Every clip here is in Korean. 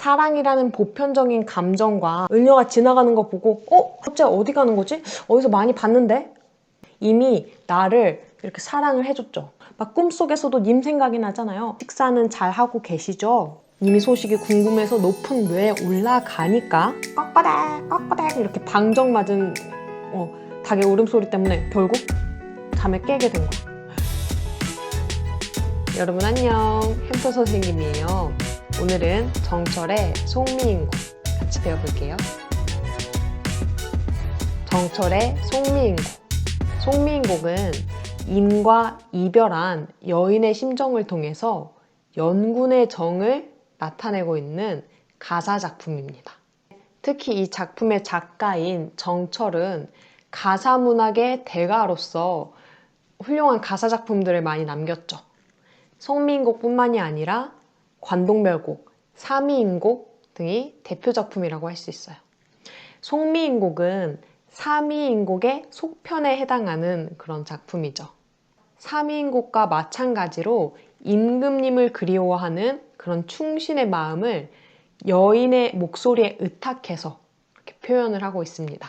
사랑이라는 보편적인 감정과 을녀가 지나가는 거 보고 갑자기 어디 가는 거지? 어디서 많이 봤는데? 이미 나를 이렇게 사랑을 해줬죠. 막 꿈속에서도 님 생각이 나잖아요. 식사는 잘 하고 계시죠? 님이 소식이 궁금해서 높은 뇌에 올라가니까 꺽거닥 꺽거닥 이렇게 방정 맞은 닭의 울음소리 때문에 결국 잠에 깨게 된 거예요. 여러분 안녕, 햄터 선생님이에요. 오늘은 정철의 송미인곡 같이 배워볼게요. 정철의 송미인곡. 송미인곡은 임과 이별한 여인의 심정을 통해서 연군의 정을 나타내고 있는 가사 작품입니다. 특히 이 작품의 작가인 정철은 가사문학의 대가로서 훌륭한 가사 작품들을 많이 남겼죠. 송미인곡뿐만이 아니라 관동멸곡, 삼이인곡 등이 대표 작품이라고 할 수 있어요. 송미인곡은 삼이인곡의 속편에 해당하는 그런 작품이죠. 삼이인곡과 마찬가지로 임금님을 그리워하는 그런 충신의 마음을 여인의 목소리에 의탁해서 이렇게 표현을 하고 있습니다.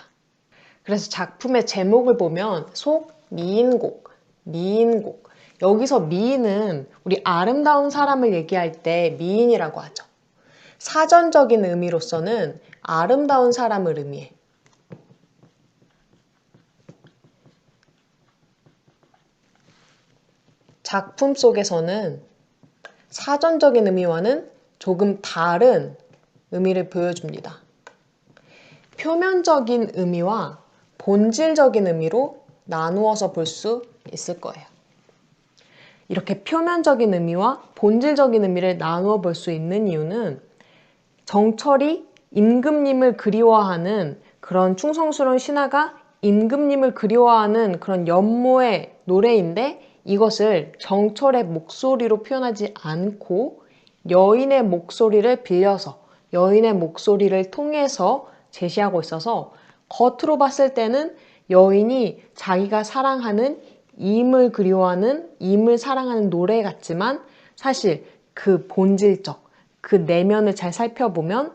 그래서 작품의 제목을 보면 속미인곡, 미인곡. 여기서 미인은 우리 아름다운 사람을 얘기할 때 미인이라고 하죠. 사전적인 의미로서는 아름다운 사람을 의미해. 작품 속에서는 사전적인 의미와는 조금 다른 의미를 보여줍니다. 표면적인 의미와 본질적인 의미로 나누어서 볼 수 있을 거예요. 이렇게 표면적인 의미와 본질적인 의미를 나누어 볼 수 있는 이유는 정철이 임금님을 그리워하는 그런 충성스러운 신하가 임금님을 그리워하는 그런 연모의 노래인데 이것을 정철의 목소리로 표현하지 않고 여인의 목소리를 빌려서 여인의 목소리를 통해서 제시하고 있어서 겉으로 봤을 때는 여인이 자기가 사랑하는 임을 그리워하는 임을 사랑하는 노래 같지만 사실 그 본질적 그 내면을 잘 살펴보면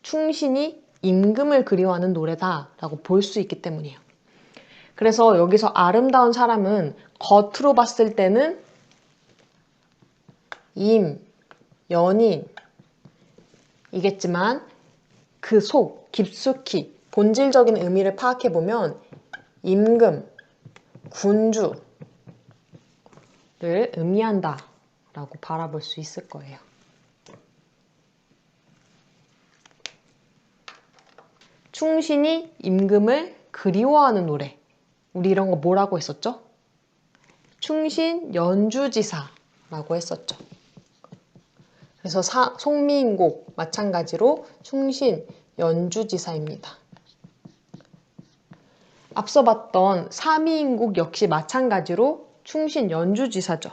충신이 임금을 그리워하는 노래다라고 볼 수 있기 때문이에요. 그래서 여기서 아름다운 사람은 겉으로 봤을 때는 임, 연인이겠지만 그 속, 깊숙이 본질적인 의미를 파악해보면 임금, 군주를 의미한다 라고 바라볼 수 있을 거예요. 충신이 임금을 그리워하는 노래. 우리 이런 거 뭐라고 했었죠? 충신 연주지사라고 했었죠. 그래서 송미인곡 마찬가지로 충신 연주지사입니다. 앞서 봤던 삼이인곡 역시 마찬가지로 충신 연주지사죠.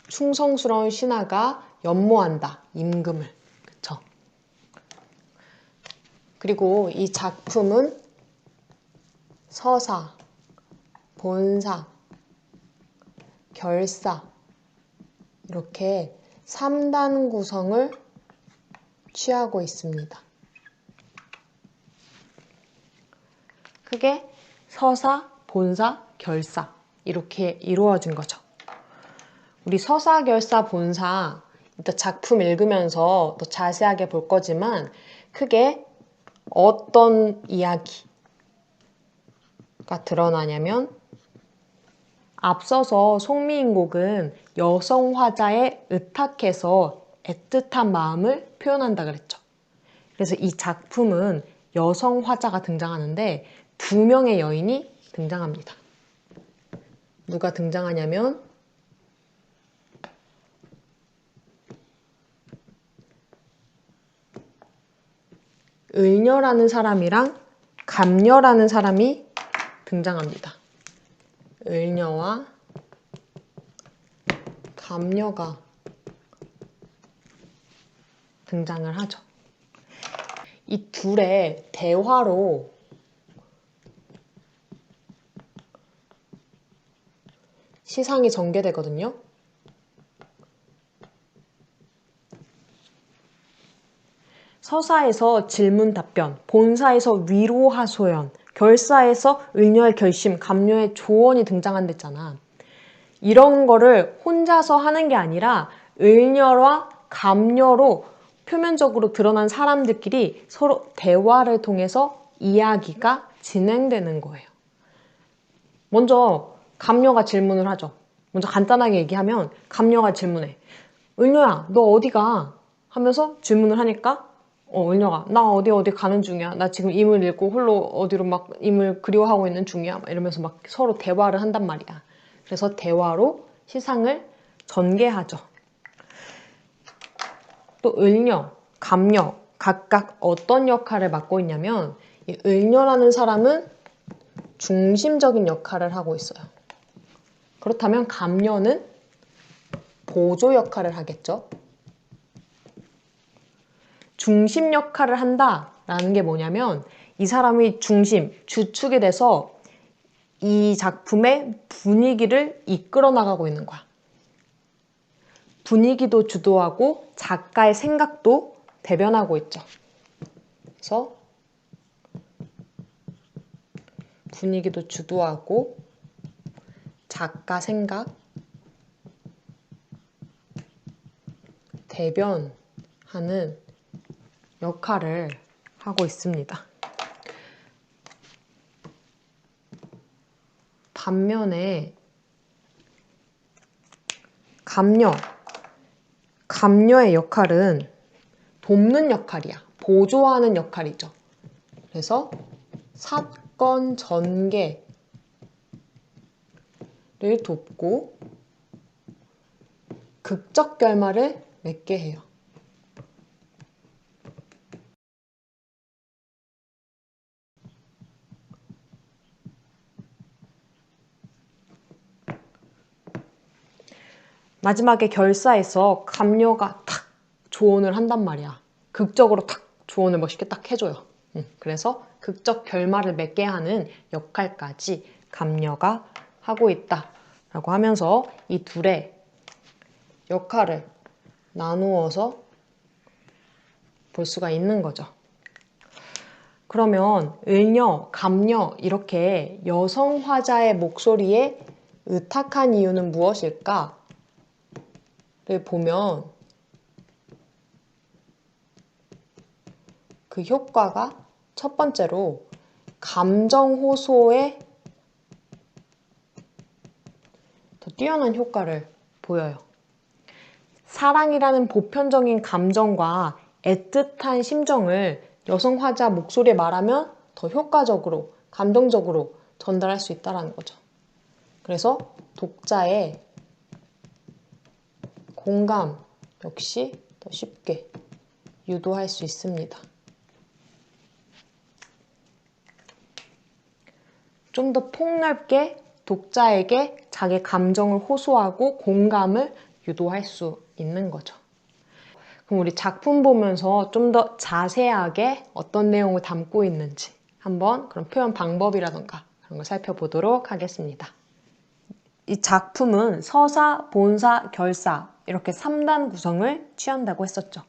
충성스러운 신하가 연모한다, 임금을. 그쵸? 그리고 이 작품은 서사, 본사, 결사 이렇게 3단 구성을 취하고 있습니다. 크게 서사, 본사, 결사 이렇게 이루어진 거죠. 우리 서사, 결사, 본사 이따 작품 읽으면서 더 자세하게 볼 거지만 크게 어떤 이야기가 드러나냐면 앞서서 송미인곡은 여성 화자에 의탁해서 애틋한 마음을 표현한다 그랬죠. 그래서 이 작품은 여성 화자가 등장하는데 2명의 여인이 등장합니다. 누가 등장하냐면 을녀라는 사람이랑 감녀라는 사람이 등장합니다. 을녀와 감녀가 등장을 하죠. 이 둘의 대화로 시상이 전개되거든요. 서사에서 질문 답변, 본사에서 위로 하소연, 결사에서 을녀의 결심, 감녀의 조언이 등장한댔잖아. 이런 거를 혼자서 하는 게 아니라 을녀와 감녀로 표면적으로 드러난 사람들끼리 서로 대화를 통해서 이야기가 진행되는 거예요. 먼저 감녀가 질문을 하죠. 먼저 간단하게 얘기하면 감녀가 질문해. 을녀야, 너 어디가? 하면서 질문을 하니까 을녀가 나 어디 가는 중이야. 나 지금 임을 읽고 홀로 어디로 막 임을 그리워하고 있는 중이야. 막 이러면서 막 서로 대화를 한단 말이야. 그래서 대화로 시상을 전개하죠. 또 을녀, 감녀 각각 어떤 역할을 맡고 있냐면 이 을녀라는 사람은 중심적인 역할을 하고 있어요. 그렇다면 감녀는 보조 역할을 하겠죠. 중심 역할을 한다라는 게 뭐냐면 이 사람이 중심, 주축이 돼서 이 작품의 분위기를 이끌어 나가고 있는 거야. 분위기도 주도하고 작가의 생각도 대변하고 있죠. 그래서 분위기도 주도하고 작가 생각 대변하는 역할을 하고 있습니다. 반면에 감녀의 역할은 돕는 역할이야. 보조하는 역할이죠. 그래서 사건 전개를 돕고 극적 결말을 맺게 해요. 마지막에 결사에서 감녀가 탁 조언을 한단 말이야. 극적으로 탁 조언을 멋있게 딱 해줘요. 그래서 극적 결말을 맺게 하는 역할까지 감녀가 하고 있다라고 하면서 이 둘의 역할을 나누어서 볼 수가 있는 거죠. 그러면 을녀, 감녀 이렇게 여성 화자의 목소리에 의탁한 이유는 무엇일까? 를 보면 그 효과가 첫 번째로 감정 호소에 더 뛰어난 효과를 보여요. 사랑이라는 보편적인 감정과 애틋한 심정을 여성 화자 목소리에 말하면 더 효과적으로, 감동적으로 전달할 수 있다는 거죠. 그래서 독자의 공감 역시 더 쉽게 유도할 수 있습니다. 좀 더 폭넓게 독자에게 자기 감정을 호소하고 공감을 유도할 수 있는 거죠. 그럼 우리 작품 보면서 좀 더 자세하게 어떤 내용을 담고 있는지 한번 그런 표현 방법이라던가 그런 걸 살펴보도록 하겠습니다. 이 작품은 서사, 본사, 결사 이렇게 3단 구성을 취한다고 했었죠.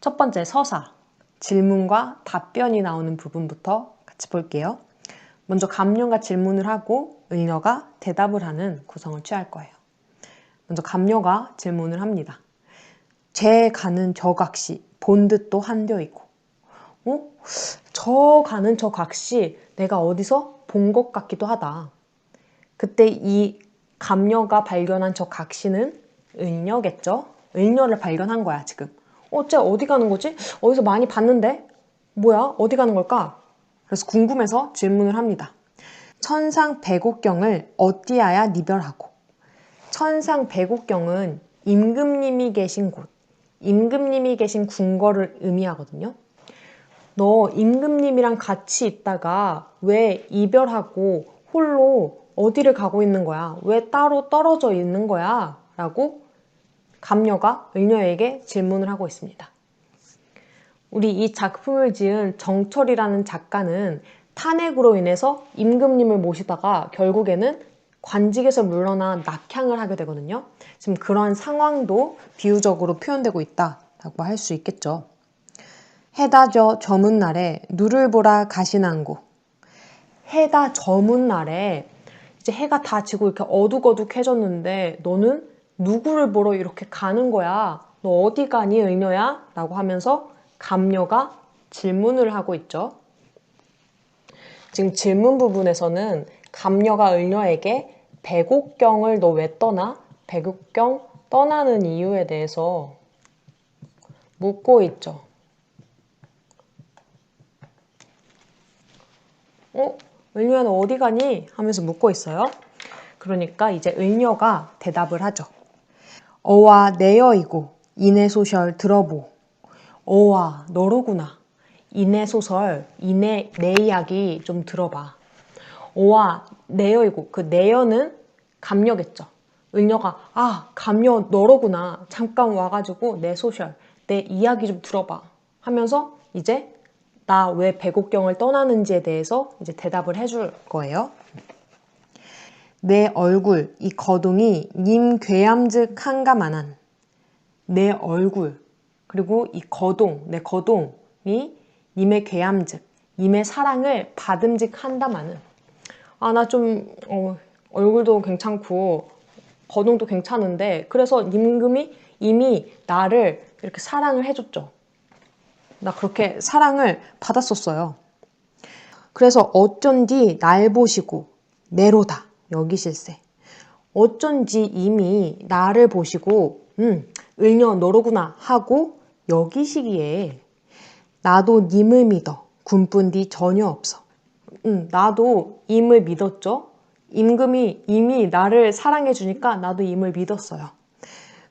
첫 번째 서사, 질문과 답변이 나오는 부분부터 같이 볼게요. 먼저 감녀가 질문을 하고 을녀가 대답을 하는 구성을 취할 거예요. 먼저 감녀가 질문을 합니다. 제 가는 저 각시 본 듯도 한뎌이고 저 가는 저 각시 내가 어디서 본 것 같기도 하다. 그때 이 감녀가 발견한 저 각시는 을녀겠죠? 을녀를 발견한 거야 지금. 쟤 어디 가는 거지? 어디서 많이 봤는데? 뭐야? 어디 가는 걸까? 그래서 궁금해서 질문을 합니다. 천상백옥경을 어디하야 니별하고. 천상백옥경은 임금님이 계신 곳, 임금님이 계신 궁궐을 의미하거든요. 너 임금님이랑 같이 있다가 왜 이별하고 홀로 어디를 가고 있는 거야? 왜 따로 떨어져 있는 거야? 라고 감녀가 을녀에게 질문을 하고 있습니다. 우리 이 작품을 지은 정철이라는 작가는 탄핵으로 인해서 임금님을 모시다가 결국에는 관직에서 물러나 낙향을 하게 되거든요. 지금 그런 상황도 비유적으로 표현되고 있다라고 할 수 있겠죠. 해다 저문 날에 누를 보라 가시난고. 해다 저문 날에 이제 해가 다 지고 이렇게 어둑어둑해졌는데 너는 누구를 보러 이렇게 가는 거야? 너 어디 가니, 의녀야? 라고 하면서 감녀가 질문을 하고 있죠. 지금 질문 부분에서는 감녀가 의녀에게 백옥경을 너 왜 떠나? 백옥경 떠나는 이유에 대해서 묻고 있죠. 의녀야 너 어디 가니? 하면서 묻고 있어요. 그러니까 이제 의녀가 대답을 하죠. 어와 내여이고 이내 소설 들어보. 어와 너로구나. 이내 소설, 내 이야기 좀 들어봐. 어와 내여이고 그 내여는 감녀겠죠. 의녀가 감녀 너로구나. 잠깐 와가지고 내 소설, 내 이야기 좀 들어봐. 하면서 이제 나 왜 백옥경을 떠나는지에 대해서 이제 대답을 해줄 거예요. 내 얼굴 이 거동이 님 괴암즉 한가만한. 내 얼굴 그리고 이 거동, 내 거동이 님의 괴암즉, 님의 사랑을 받음직한다마는. 나 좀 얼굴도 괜찮고 거동도 괜찮은데 그래서 님금이 이미 나를 이렇게 사랑을 해줬죠. 나 그렇게 사랑을 받았었어요. 그래서 어쩐디 날 보시고 내로다. 여기 실세. 어쩐지 이미 나를 보시고 을녀 너로구나 하고 여기시기에 나도 님을 믿어 군뿐디 전혀 없어. 나도 임을 믿었죠. 임금이 이미 나를 사랑해 주니까 나도 임을 믿었어요.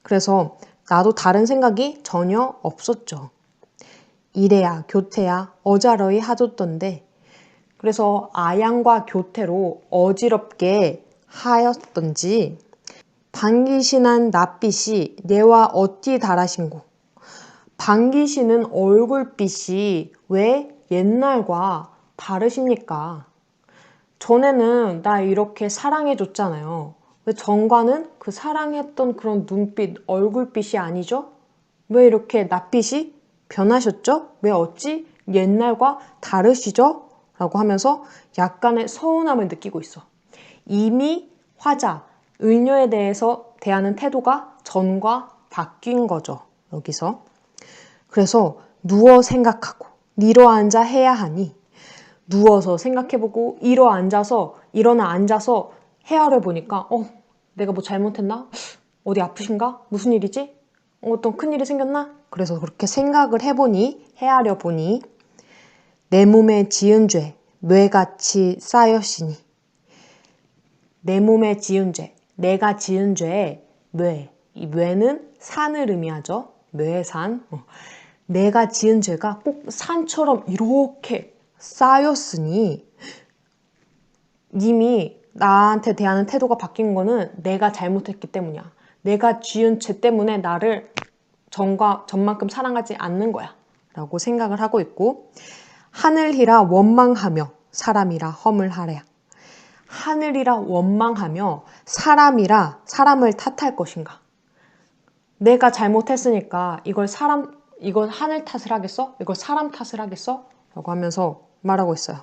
그래서 나도 다른 생각이 전혀 없었죠. 이래야 교태야 어자러이 하줬던데 그래서 아양과 교태로 어지럽게 하였던지 반기신한 낯빛이 내와 어찌 다라신고. 반기시는 얼굴빛이 왜 옛날과 다르십니까? 전에는 나 이렇게 사랑해줬잖아요. 왜 전과는 그 사랑했던 그런 눈빛, 얼굴빛이 아니죠? 왜 이렇게 낯빛이 변하셨죠? 왜 어찌 옛날과 다르시죠? 라고 하면서 약간의 서운함을 느끼고 있어. 이미 화자, 을녀에 대해서 대하는 태도가 전과 바뀐 거죠. 여기서. 그래서 누워 생각하고 일어 앉아 해야 하니 누워서 생각해보고 일어나 앉아서 헤아려 보니까 내가 뭐 잘못했나? 어디 아프신가? 무슨 일이지? 어떤 큰일이 생겼나? 그래서 그렇게 생각을 해보니 헤아려 보니 내 몸에 지은 죄 뇌같이 쌓였으니 내 몸에 지은 죄 내가 지은 죄에 이 뇌는 산을 의미하죠. 뇌산. 내가 지은 죄가 꼭 산처럼 이렇게 쌓였으니 님이 나한테 대하는 태도가 바뀐 거는 내가 잘못했기 때문이야. 내가 지은 죄 때문에 나를 전만큼 사랑하지 않는 거야. 라고 생각을 하고 있고 하늘이라 원망하며 사람이라 허물하랴. 하늘이라 원망하며 사람을 탓할 것인가. 내가 잘못했으니까 이걸 하늘 탓을 하겠어? 이걸 사람 탓을 하겠어? 라고 하면서 말하고 있어요.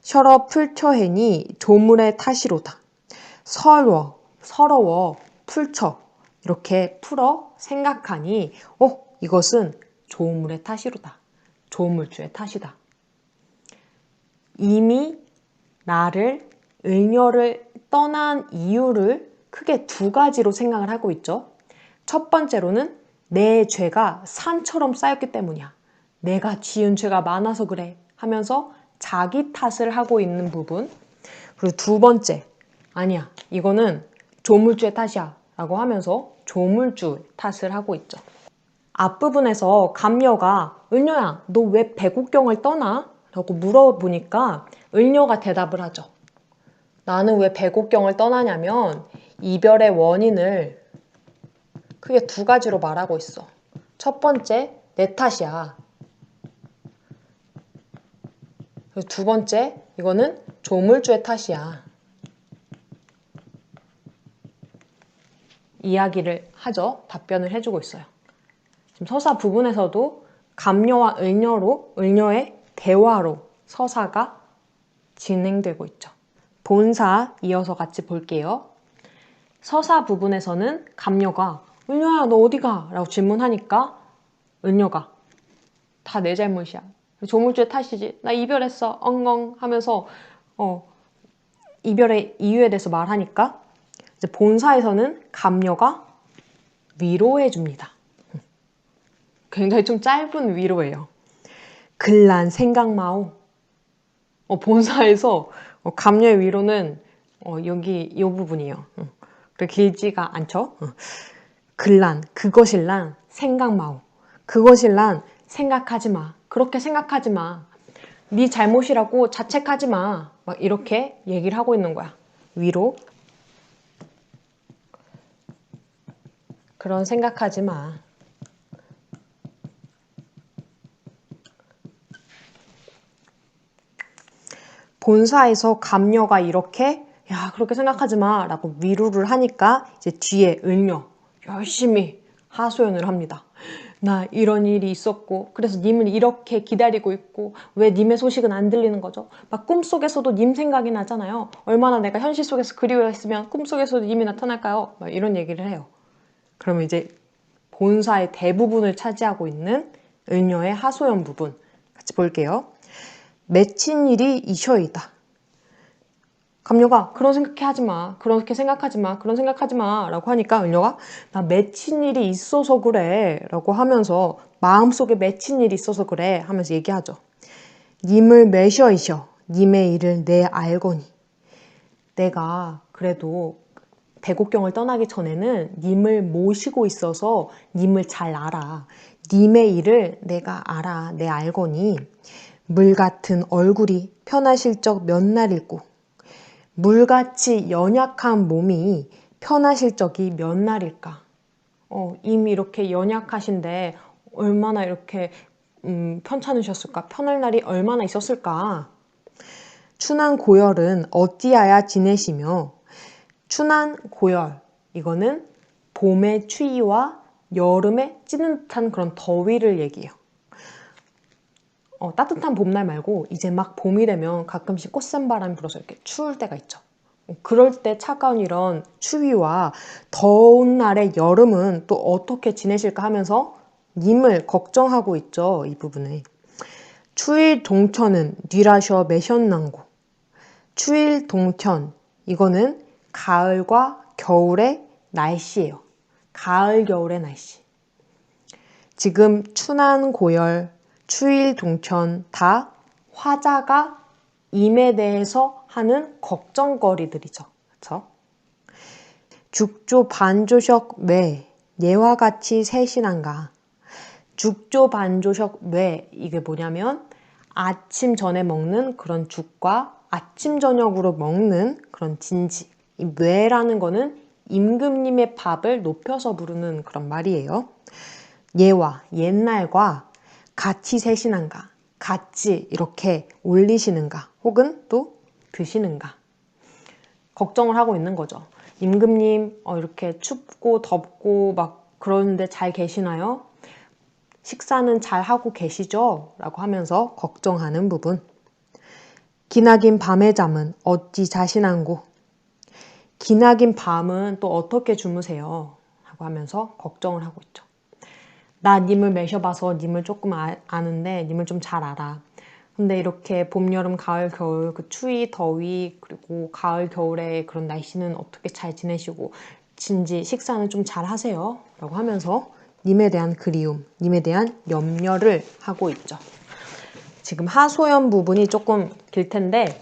셔러 풀처해니 조물의 탓이로다. 서러워 풀처 이렇게 풀어 생각하니 이것은 조물의 탓이로다. 조물주의 탓이다. 이미 나를 을녀를 떠난 이유를 크게 두 가지로 생각을 하고 있죠. 첫 번째로는 내 죄가 산처럼 쌓였기 때문이야. 내가 지은 죄가 많아서 그래 하면서 자기 탓을 하고 있는 부분. 그리고 두 번째, 아니야. 이거는 조물주의 탓이야 라고 하면서 조물주 탓을 하고 있죠. 앞부분에서 감녀가 을녀야 너 왜 백옥경을 떠나? 라고 물어보니까 을녀가 대답을 하죠. 나는 왜 백옥경을 떠나냐면 이별의 원인을 크게 두 가지로 말하고 있어. 첫 번째, 내 탓이야. 그리고 두 번째, 이거는 조물주의 탓이야. 이야기를 하죠. 답변을 해주고 있어요. 지금 서사 부분에서도 감녀와 을녀의 대화로 서사가 진행되고 있죠. 본사 이어서 같이 볼게요. 서사 부분에서는 감녀가 을녀야 너 어디가? 라고 질문하니까 을녀가 다 내 잘못이야. 조물주의 탓이지. 나 이별했어. 엉엉 하면서 이별의 이유에 대해서 말하니까 이제 본사에서는 감녀가 위로해 줍니다. 굉장히 좀 짧은 위로예요. 글란 생각 마오. 본사에서 감녀의 위로는 여기 이 부분이에요. 그리고 길지가 않죠. 글란 그것일란 생각 마오. 그것일란 생각하지 마. 그렇게 생각하지 마. 네 잘못이라고 자책하지 마. 막 이렇게 얘기를 하고 있는 거야. 위로. 그런 생각하지 마. 본사에서 감녀가 이렇게 야 그렇게 생각하지 마 라고 위로를 하니까 이제 뒤에 을녀 열심히 하소연을 합니다. 나 이런 일이 있었고 그래서 님을 이렇게 기다리고 있고 왜 님의 소식은 안 들리는 거죠? 막 꿈속에서도 님 생각이 나잖아요. 얼마나 내가 현실 속에서 그리워했으면 꿈속에서도 님이 나타날까요? 막 이런 얘기를 해요. 그러면 이제 본사의 대부분을 차지하고 있는 을녀의 하소연 부분 같이 볼게요. 맺힌 일이 이셔이다. 감녀가 그런 생각해 하지 마. 그렇게 생각하지 마. 그런 생각하지 마. 라고 하니까 을녀가 나 맺힌 일이 있어서 그래. 라고 하면서 마음속에 맺힌 일이 있어서 그래. 하면서 얘기하죠. 님을 매셔이셔. 님의 일을 내 알거니. 내가 그래도 대곡경을 떠나기 전에는 님을 모시고 있어서 님을 잘 알아. 님의 일을 내가 알아. 내 알거니. 물 같은 얼굴이 편하실 적 몇 날일꼬. 물같이 연약한 몸이 편하실 적이 몇 날일까? 이미 이렇게 연약하신데 얼마나 이렇게 편찮으셨을까? 편할 날이 얼마나 있었을까? 춘한 고열은 어찌하여 지내시며 춘한 고열 이거는 봄의 추위와 여름에 찌는 듯한 그런 더위를 얘기해요. 따뜻한 봄날 말고 이제 막 봄이 되면 가끔씩 꽃샘 바람이 불어서 이렇게 추울 때가 있죠. 그럴 때 차가운 이런 추위와 더운 날의 여름은 또 어떻게 지내실까 하면서 님을 걱정하고 있죠. 이 부분에. 추일 동천은 뉘라셔 매셨난고. 추일 동천 이거는 가을과 겨울의 날씨예요. 가을 겨울의 날씨. 지금 춘한 고열 추일 동천 다 화자가 임에 대해서 하는 걱정거리들이죠. 그렇죠? 죽조 반조석 왜 예와 같이 세신한가. 죽조 반조석 왜 이게 뭐냐면 아침 전에 먹는 그런 죽과 아침 저녁으로 먹는 그런 진지. 이 왜라는 거는 임금님의 밥을 높여서 부르는 그런 말이에요. 예와 옛날과 같이 세신한가, 같이 이렇게 올리시는가, 혹은 또 드시는가. 걱정을 하고 있는 거죠. 임금님 이렇게 춥고 덥고 막 그러는데 잘 계시나요? 식사는 잘 하고 계시죠? 라고 하면서 걱정하는 부분. 기나긴 밤의 잠은 어찌 자신한고. 기나긴 밤은 또 어떻게 주무세요? 라고 하면서 걱정을 하고 있죠. 나 님을 매셔봐서 님을 조금 아는데 님을 좀 잘 알아. 근데 이렇게 봄, 여름, 가을, 겨울 그 추위, 더위 그리고 가을, 겨울의 그런 날씨는 어떻게 잘 지내시고 진지 식사는 좀 잘 하세요? 라고 하면서 님에 대한 그리움, 님에 대한 염려를 하고 있죠. 지금 하소연 부분이 조금 길 텐데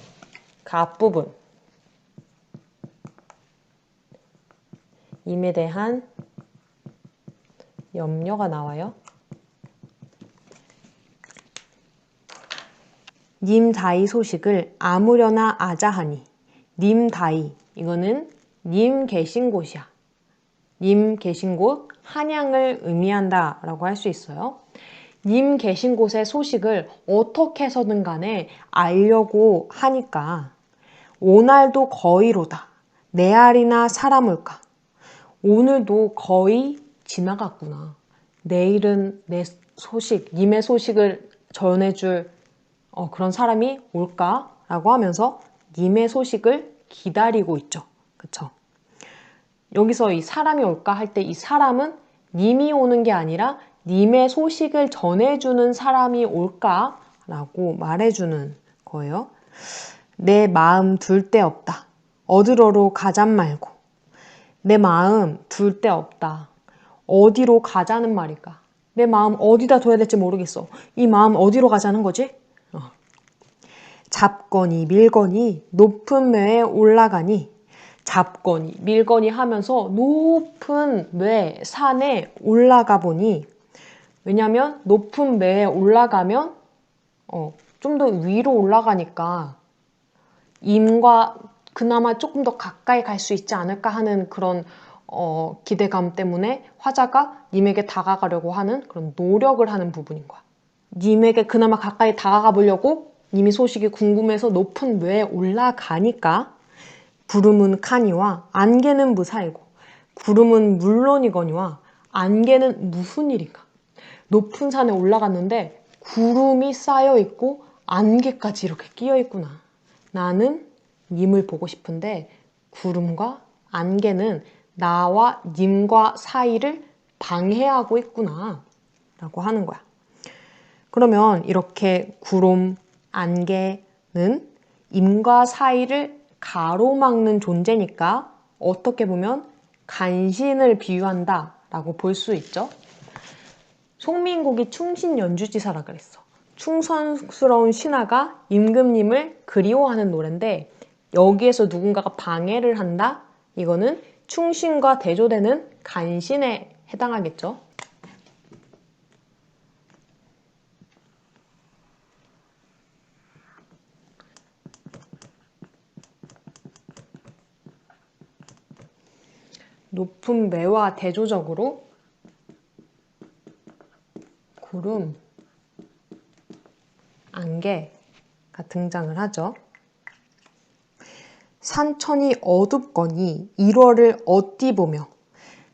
그 앞부분 님에 대한 염려가 나와요. 님 다이 소식을 아무려나 아자하니. 님 다이 이거는 님 계신 곳이야. 님 계신 곳 한양을 의미한다 라고 할 수 있어요. 님 계신 곳의 소식을 어떻게 해서든 간에 알려고 하니까 오날도 거의로다. 내 알이나 사람을까. 오늘도 거의 지나갔구나. 내일은 내 소식, 님의 소식을 전해줄 그런 사람이 올까라고 하면서 님의 소식을 기다리고 있죠. 그쵸? 여기서 이 사람이 올까 할 때 이 사람은 님이 오는 게 아니라 님의 소식을 전해주는 사람이 올까라고 말해주는 거예요. 내 마음 둘 데 없다. 어디로로 가잔 말고. 내 마음 둘 데 없다. 어디로 가자는 말일까? 내 마음 어디다 둬야 될지 모르겠어. 이 마음 어디로 가자는 거지? 잡거니 밀거니 높은 뇌에 올라가니. 잡거니 밀거니 하면서 높은 뇌 산에 올라가 보니, 왜냐면 높은 뇌에 올라가면 좀 더 위로 올라가니까 임과 그나마 조금 더 가까이 갈 수 있지 않을까 하는 그런 기대감 때문에 화자가 님에게 다가가려고 하는 그런 노력을 하는 부분인 거야. 님에게 그나마 가까이 다가가 보려고 님이 소식이 궁금해서 높은 뇌에 올라가니까 부름은 카니와 안개는 무사이고, 구름은 물론이거니와 안개는 무슨 일인가. 높은 산에 올라갔는데 구름이 쌓여 있고 안개까지 이렇게 끼어 있구나. 나는 님을 보고 싶은데 구름과 안개는 나와 님과 사이를 방해하고 있구나 라고 하는 거야. 그러면 이렇게 구름, 안개는 임과 사이를 가로막는 존재니까 어떻게 보면 간신을 비유한다 라고 볼 수 있죠. 송민국이 충신연주지사라 그랬어. 충성스러운 신하가 임금님을 그리워하는 노래인데 여기에서 누군가가 방해를 한다? 이거는 충신과 대조되는 간신에 해당하겠죠. 높은 매와 대조적으로 구름, 안개가 등장을 하죠. 산천이 어둡거니 1월을 어찌 보며.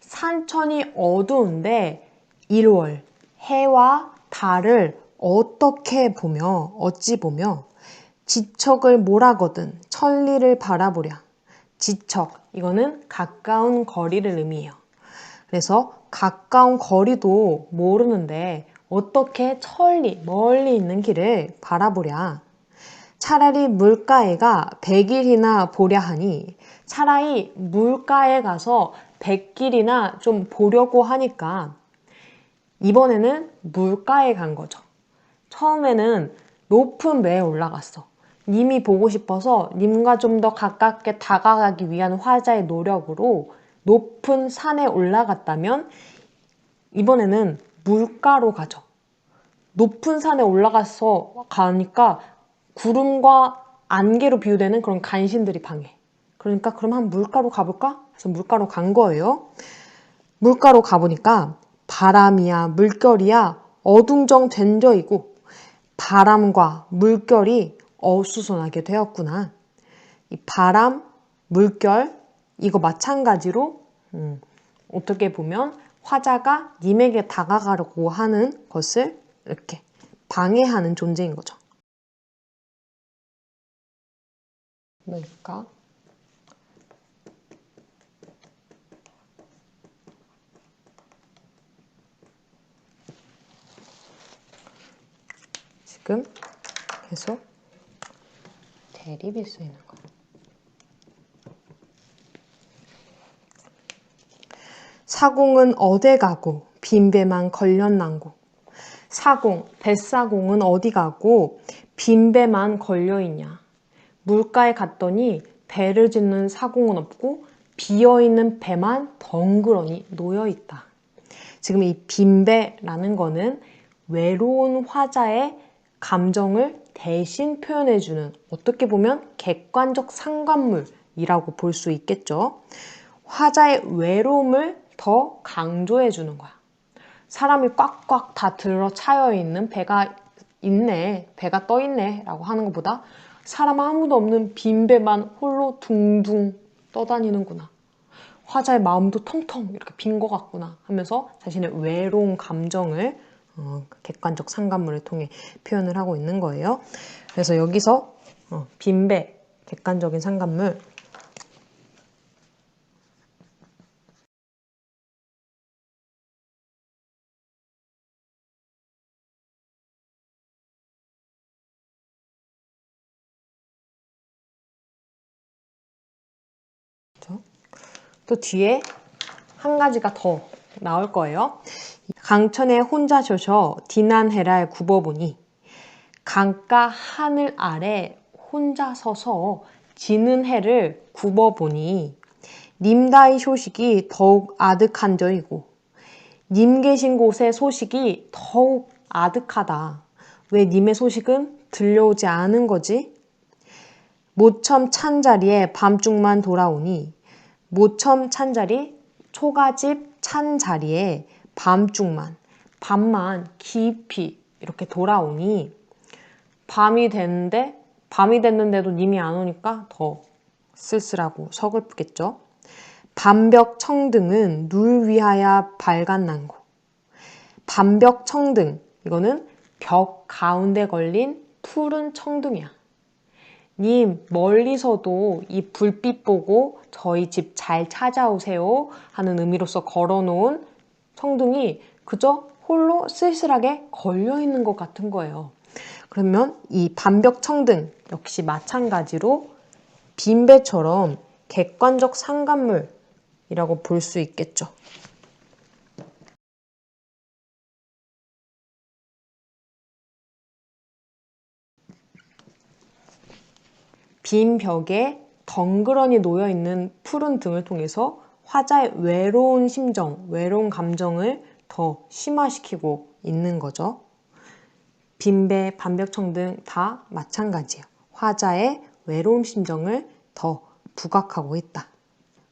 산천이 어두운데 1월, 해와 달을 어떻게 보며, 어찌 보며 지척을 몰아거든 천리를 바라보랴. 지척, 이거는 가까운 거리를 의미해요. 그래서 가까운 거리도 모르는데 어떻게 천리, 멀리 있는 길을 바라보랴. 차라리 물가에가 100일이나 보랴 하니, 차라리 물가에 가서 100길이나 좀 보려고 하니까 이번에는 물가에 간 거죠. 처음에는 높은 매에 올라갔어. 님이 보고 싶어서 님과 좀 더 가깝게 다가가기 위한 화자의 노력으로 높은 산에 올라갔다면 이번에는 물가로 가죠. 높은 산에 올라가서 가니까 구름과 안개로 비유되는 그런 간신들이 방해. 그러니까 그럼 한 물가로 가볼까? 그래서 물가로 간 거예요. 물가로 가보니까 바람이야 물결이야 어둥정 된저이고, 바람과 물결이 어수선하게 되었구나. 이 바람, 물결 이거 마찬가지로 어떻게 보면 화자가 님에게 다가가려고 하는 것을 이렇게 방해하는 존재인 거죠. 뭘까? 지금 계속 대립이 쓰이는 거. 사공은 어디 가고 빈배만 걸렸난고. 사공, 뱃사공은 어디 가고 빈배만 걸려있냐. 물가에 갔더니 배를 짓는 사공은 없고 비어있는 배만 덩그러니 놓여있다. 지금 이 빈배라는 거는 외로운 화자의 감정을 대신 표현해주는, 어떻게 보면 객관적 상관물이라고 볼 수 있겠죠. 화자의 외로움을 더 강조해주는 거야. 사람이 꽉꽉 다 들어 차여 있는 배가 있네, 배가 떠 있네 라고 하는 것보다 사람 아무도 없는 빈 배만 홀로 둥둥 떠다니는구나. 화자의 마음도 텅텅 이렇게 빈 것 같구나 하면서 자신의 외로운 감정을 객관적 상관물을 통해 표현을 하고 있는 거예요. 그래서 여기서 빈배, 객관적인 상관물 또 뒤에 한 가지가 더 나올 거예요. 강천에 혼자 쇼셔 디난해랄 굽어보니 강가 하늘 아래 혼자 서서 지는 해를 굽어보니 님다이 소식이 더욱 아득한저이고 님 계신 곳의 소식이 더욱 아득하다. 왜 님의 소식은 들려오지 않은 거지? 모첨 찬 자리에 밤중만 돌아오니 모첨 찬 자리, 초가집 찬 자리에 밤중만, 밤만 깊이 이렇게 돌아오니 밤이 됐는데도 님이 안 오니까 더 쓸쓸하고 서글프겠죠. 밤벽 청등은 눌 위하여 발간난고. 밤벽 청등, 이거는 벽 가운데 걸린 푸른 청등이야. 님, 멀리서도 이 불빛 보고 저희 집 잘 찾아오세요 하는 의미로서 걸어놓은 청등이 그저 홀로 쓸쓸하게 걸려있는 것 같은 거예요. 그러면 이 밤벽 청등 역시 마찬가지로 빈배처럼 객관적 상관물이라고 볼 수 있겠죠. 빈 벽에 덩그러니 놓여있는 푸른 등을 통해서 화자의 외로운 심정, 외로운 감정을 더 심화시키고 있는 거죠. 빈배, 반벽청 등 다 마찬가지예요. 화자의 외로운 심정을 더 부각하고 있다.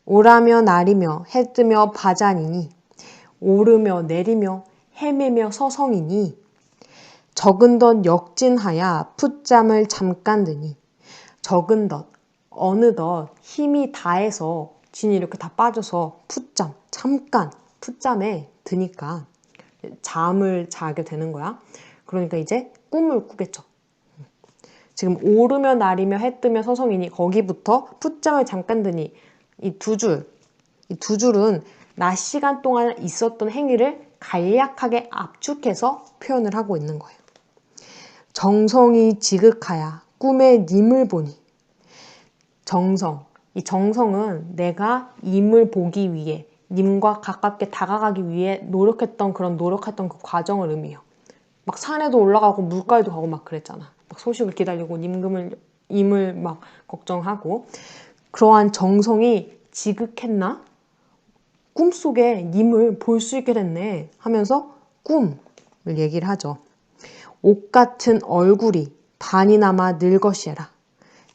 오라며 날이며 해뜨며 바자니니 오르며 내리며 헤매며 서성이니 적은 덧 역진하야 풋잠을 잠깐 드니 적은 덧 어느덧 힘이 다해서 진이 이렇게 다 빠져서 풋잠 잠깐 풋잠에 드니까 잠을 자게 되는 거야. 그러니까 이제 꿈을 꾸겠죠. 지금 오르며 날이며 해뜨며 서성이니 거기부터 풋잠을 잠깐 드니 이 두 줄은 낮 시간 동안 있었던 행위를 간략하게 압축해서 표현을 하고 있는 거예요. 정성이 지극하야 꿈에 님을 보니 정성, 이 정성은 내가 님을 보기 위해 님과 가깝게 다가가기 위해 노력했던 그 과정을 의미해요. 막 산에도 올라가고 물가에도 가고 막 그랬잖아. 막 소식을 기다리고 님을 막 걱정하고 그러한 정성이 지극했나? 꿈속에 님을 볼 수 있게 됐네 하면서 꿈을 얘기를 하죠. 옷 같은 얼굴이 반이나마 늙었시라.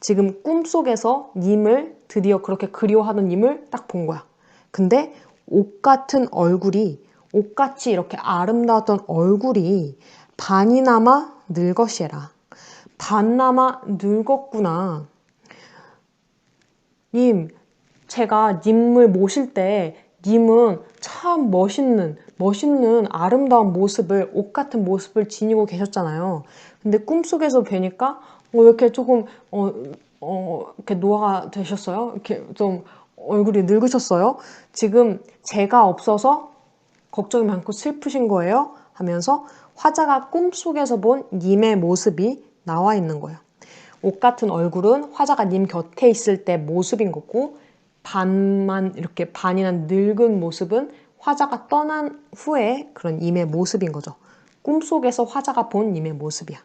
지금 꿈속에서 님을 드디어 그렇게 그리워하던 님을 딱 본 거야. 근데 옷 같은 얼굴이 옷같이 이렇게 아름다웠던 얼굴이 반이나마 늙었시라. 반나마 늙었구나. 님, 제가 님을 모실 때 님은 참 멋있는 아름다운 모습을 옷 같은 모습을 지니고 계셨잖아요. 근데 꿈속에서 뵈니까 왜 이렇게 조금 이렇게 노화가 되셨어요? 이렇게 좀 얼굴이 늙으셨어요? 지금 제가 없어서 걱정이 많고 슬프신 거예요? 하면서 화자가 꿈속에서 본 님의 모습이 나와 있는 거예요. 옷 같은 얼굴은 화자가 님 곁에 있을 때 모습인 거고 반만 이렇게 반이나 늙은 모습은 화자가 떠난 후에 그런 님의 모습인 거죠. 꿈속에서 화자가 본 님의 모습이야.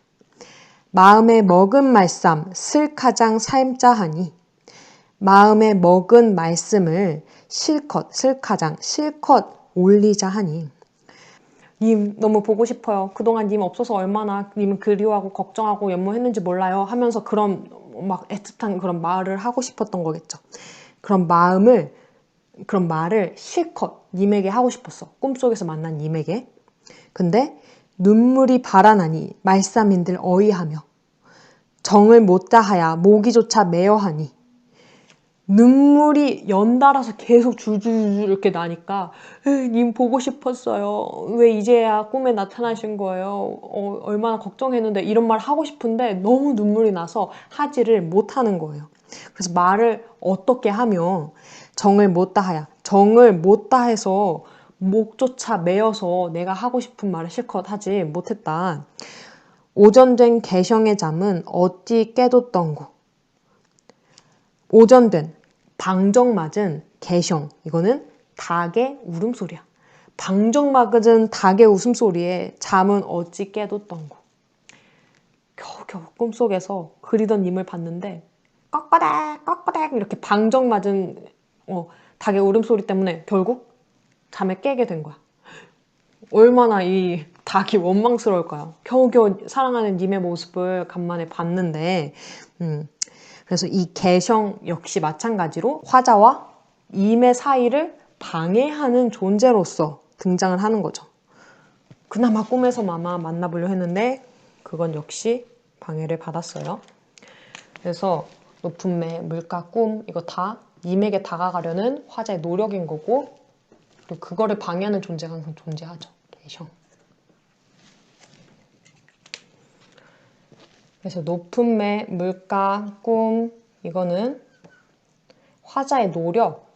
마음에 먹은 말씀 슬가장 삶자하니 마음에 먹은 말씀을 슬가장 실컷 올리자 하니 님 너무 보고 싶어요. 그동안 님 없어서 얼마나 님 그리워하고 걱정하고 연모했는지 몰라요 하면서 그런 막 애틋한 그런 말을 하고 싶었던 거겠죠. 그런 말을 실컷 님에게 하고 싶었어. 꿈속에서 만난 님에게. 근데 눈물이 발아나니 말싸민들 어이하며 정을 못 다하야 모기조차 메어하니 눈물이 연달아서 계속 줄줄줄 이렇게 나니까 님 보고 싶었어요. 왜 이제야 꿈에 나타나신 거예요? 얼마나 걱정했는데 이런 말 하고 싶은데 너무 눈물이 나서 하지를 못하는 거예요. 그래서 말을 어떻게 하며 정을 못 다하야. 정을 못 다해서 목조차 메어서 내가 하고 싶은 말을 실컷 하지 못했다. 오전된 개성의 잠은 어찌 깨돋던고. 오전된 방정맞은 개성, 이거는 닭의 울음소리야. 방정맞은 닭의 웃음소리에 잠은 어찌 깨돋던고. 겨우겨우 꿈속에서 그리던 님을 봤는데 꺽거닥 꺽거닥 이렇게 방정맞은 닭의 울음소리 때문에 결국 잠에 깨게 된 거야. 얼마나 이 닭이 원망스러울까요? 겨우겨우 사랑하는 님의 모습을 간만에 봤는데 그래서 이 개성 역시 마찬가지로 화자와 임의 사이를 방해하는 존재로서 등장을 하는 거죠. 그나마 꿈에서 마마 만나보려 했는데 그건 역시 방해를 받았어요. 그래서 높은 매, 물가, 꿈 이거 다 임에게 다가가려는 화자의 노력인 거고 또 그거를 방해하는 존재가 항상 존재하죠. 개성. 그래서 높은 매, 물가, 꿈 이거는 화자의 노력,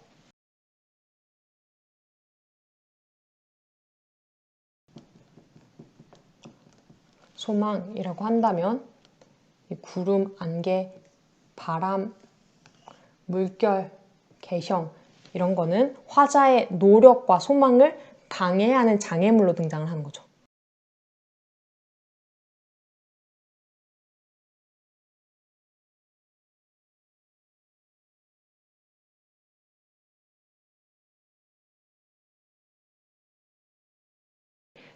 소망이라고 한다면 이 구름, 안개, 바람, 물결, 개성 이런 거는 화자의 노력과 소망을 방해하는 장애물로 등장을 하는 거죠.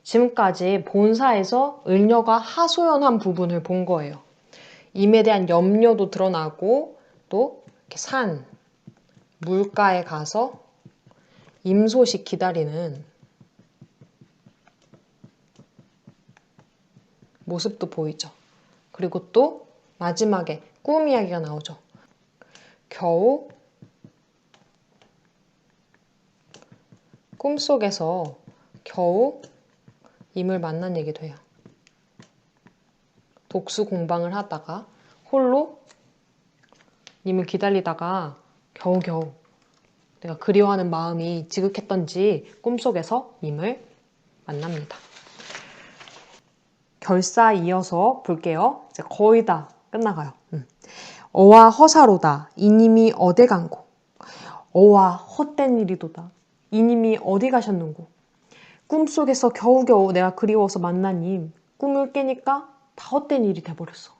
지금까지 본사에서 을녀가 하소연한 부분을 본 거예요. 임에 대한 염려도 드러나고 또 이렇게 산, 물가에 가서 임 소식 기다리는 모습도 보이죠. 그리고 또 마지막에 꿈 이야기가 나오죠. 겨우 꿈속에서 겨우 임을 만난 얘기도 해요. 독수 공방을 하다가 홀로 님을 기다리다가 겨우겨우 내가 그리워하는 마음이 지극했던지 꿈속에서 님을 만납니다. 결사 이어서 볼게요. 이제 거의 다 끝나가요. 어와 허사로다 이님이 어디 간고. 어와 헛된 일이도다 이님이 어디 가셨는고. 꿈속에서 겨우겨우 내가 그리워서 만난 님 꿈을 깨니까 다 헛된 일이 돼버렸어.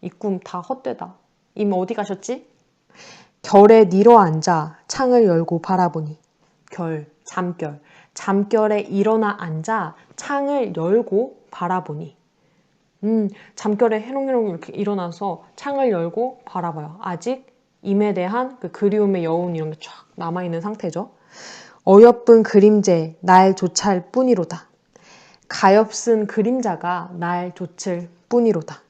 이 꿈 다 헛되다. 임 어디 가셨지? 결에 내려앉아 창을 열고 바라보니. 결, 잠결. 잠결에 일어나 앉아 창을 열고 바라보니. 잠결에 해롱해롱 이렇게 일어나서 창을 열고 바라봐요. 아직 임에 대한 그 그리움의 여운 이런 게 쫙 남아있는 상태죠. 어여쁜 그림제 날 조찰 뿐이로다. 가엾은 그림자가 날 좇을 뿐이로다.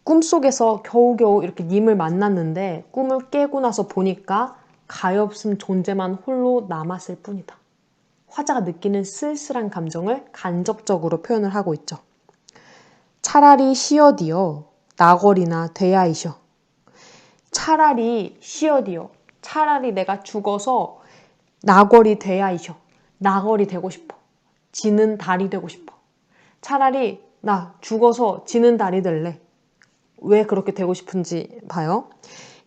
꿈속에서 겨우겨우 이렇게 님을 만났는데 꿈을 깨고 나서 보니까 가엾은 존재만 홀로 남았을 뿐이다. 화자가 느끼는 쓸쓸한 감정을 간접적으로 표현을 하고 있죠. 차라리 쉬어디어 나거리나 돼야이셔. 차라리 쉬어디어. 차라리 내가 죽어서 나거리 돼야이셔. 나거리 되고 싶어. 지는 달이 되고 싶어. 차라리 나 죽어서 지는 달이 될래. 왜 그렇게 되고 싶은지 봐요.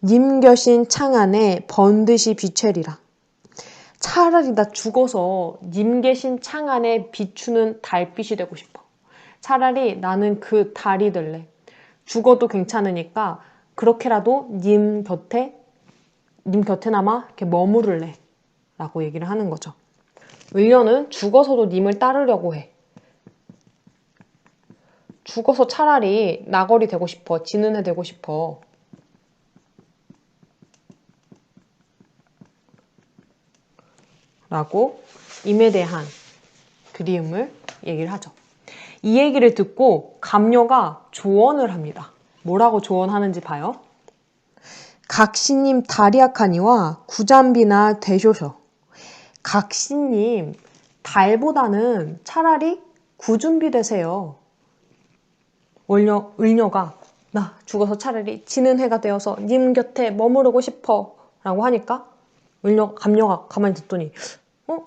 님 겨신 창 안에 번듯이 비춰리라. 차라리 나 죽어서 님 계신 창 안에 비추는 달빛이 되고 싶어. 차라리 나는 그 달이 될래. 죽어도 괜찮으니까 그렇게라도 님 곁에나마 이렇게 머무를래. 라고 얘기를 하는 거죠. 을녀는 죽어서도 님을 따르려고 해. 죽어서 차라리 나거리 되고 싶어. 지는 애 되고 싶어. 라고 임에 대한 그리움을 얘기를 하죠. 이 얘기를 듣고 감녀가 조언을 합니다. 뭐라고 조언하는지 봐요. 각시님 다리아카니와 구잠비나 되쇼셔. 각시님, 달보다는 차라리 구준비 되세요. 을녀가 나 죽어서 차라리 지는 해가 되어서 님 곁에 머무르고 싶어 라고 하니까 감녀가 가만히 듣더니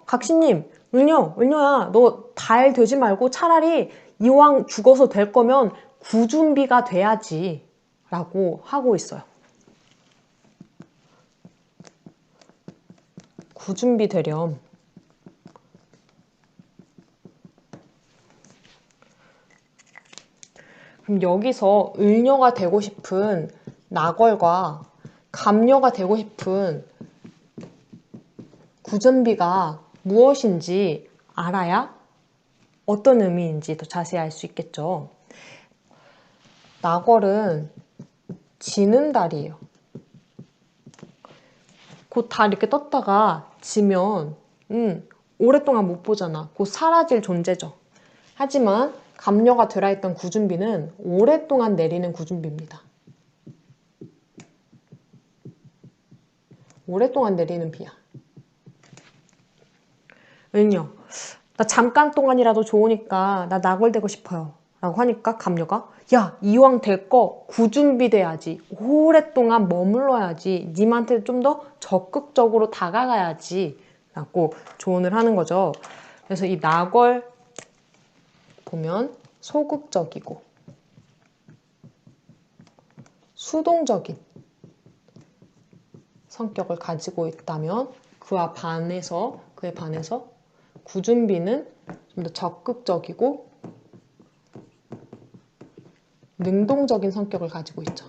각시님, 을녀야, 너 달 되지 말고 차라리 이왕 죽어서 될 거면 구준비가 돼야지 라고 하고 있어요. 구준비 되렴. 그럼 여기서 을녀가 되고 싶은 나걸과 감녀가 되고 싶은 구준비가 무엇인지 알아야 어떤 의미인지 더 자세히 알 수 있겠죠. 나걸은 지는 달이에요. 곧 달 이렇게 떴다가 지면 오랫동안 못 보잖아. 곧 사라질 존재죠. 하지만 감녀가 되라 했던 구준비는 오랫동안 내리는 구준비입니다. 오랫동안 내리는 비야. 을녀, 나 잠깐 동안이라도 좋으니까 나 나걸되고 싶어요 라고 하니까 감녀가 야, 이왕 될 거 구준비 돼야지. 오랫동안 머물러야지. 님한테 좀 더 적극적으로 다가가야지 라고 조언을 하는 거죠. 그래서 이 나걸 보면 소극적이고 수동적인 성격을 가지고 있다면 그에 반해서 구준비는 좀 더 적극적이고 능동적인 성격을 가지고 있죠.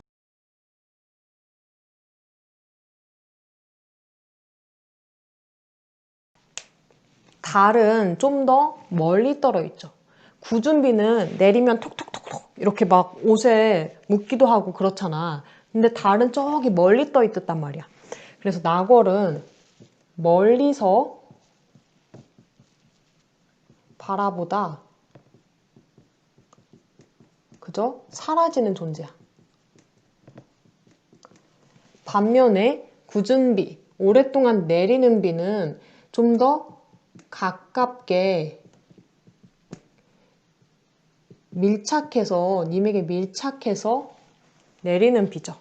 달은 좀 더 멀리 떨어 있죠. 구준비는 내리면 톡톡톡톡 이렇게 막 옷에 묻기도 하고 그렇잖아. 근데 달은 저기 멀리 떠 있단 말이야. 그래서 나걸은 멀리서 바라보다 그저 사라지는 존재야. 반면에 구준비, 오랫동안 내리는 비는 좀 더 가깝게 님에게 밀착해서 내리는 비죠.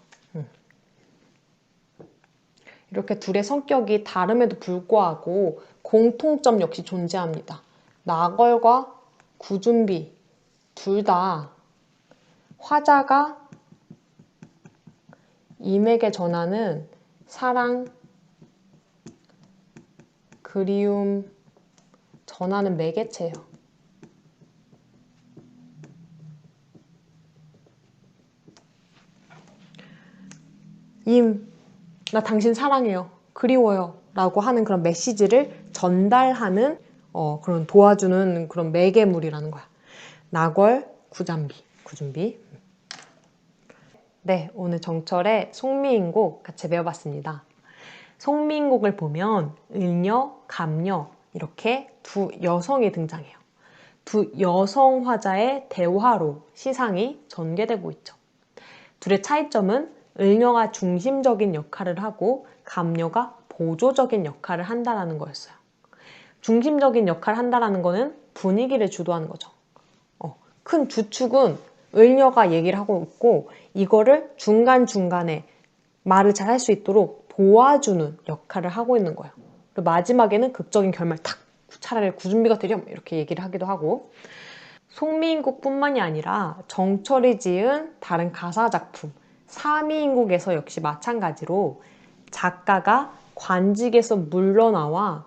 이렇게 둘의 성격이 다름에도 불구하고 공통점 역시 존재합니다. 나걸과 구준비 둘 다 화자가 임에게 전하는 사랑, 그리움 전하는 매개체예요. 나 당신 사랑해요. 그리워요. 라고 하는 그런 메시지를 전달하는 그런 도와주는 그런 매개물이라는 거야. 나걸, 구준비. 네, 오늘 정철의 송미인곡 같이 배워봤습니다. 송미인곡을 보면 을녀, 감녀 이렇게 두 여성이 등장해요. 두 여성 화자의 대화로 시상이 전개되고 있죠. 둘의 차이점은 을녀가 중심적인 역할을 하고 감녀가 보조적인 역할을 한다는 거였어요. 중심적인 역할을 한다는 거는 분위기를 주도하는 거죠. 큰 주축은 을녀가 얘기를 하고 있고 이거를 중간중간에 말을 잘 할 수 있도록 도와주는 역할을 하고 있는 거예요. 그리고 마지막에는 극적인 결말 탁! 차라리 구준비가 되렴! 이렇게 얘기를 하기도 하고 송미인곡뿐만이 아니라 정철이 지은 다른 가사작품 사미인곡에서 역시 마찬가지로 작가가 관직에서 물러나와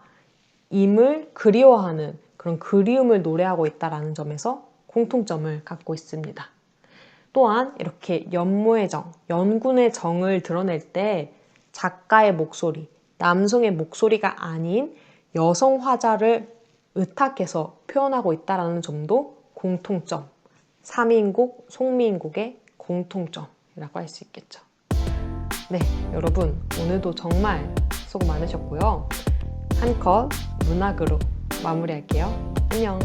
임을 그리워하는 그런 그리움을 노래하고 있다는 점에서 공통점을 갖고 있습니다. 또한 이렇게 연모의 정, 연군의 정을 드러낼 때 작가의 목소리, 남성의 목소리가 아닌 여성 화자를 의탁해서 표현하고 있다는 점도 공통점, 사미인곡, 송미인곡의 공통점이라고 할 수 있겠죠. 네, 여러분 오늘도 정말 수고 많으셨고요. 한 컷 문학으로 마무리할게요. 안녕.